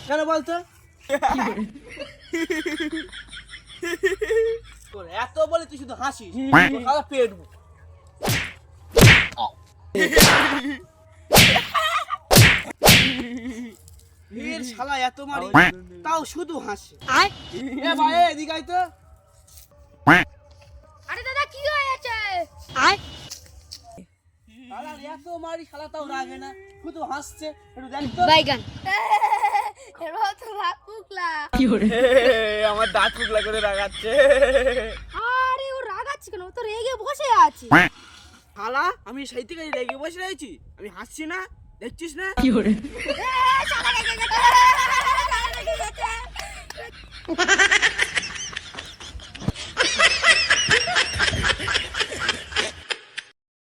কেন বলতো? তোর এত বলে তুই শুধু হাসিস, তোর শালা পেট এর শালা এত মারি তাও শুধু হাসে। এ ভাই এদিকে আয় তো। আরে দাদা কি হয়েছে? শালা এত মারি শালা তাও রাগে না, শুধু হাসছে। একটু দেখ তো। বাইগান এরা তো রাগ কুকলা। আমার দাঁত কুকলা করে রাগাচ্ছে। আরে ও রাগাচ্ছে কেন? ও তো রেগে বসে আছে। শালা আমি সেই থেকে রেগে বসে রয়েছি, আমি হাসছি না, দেখছিস না? শালা রেগে গেছে।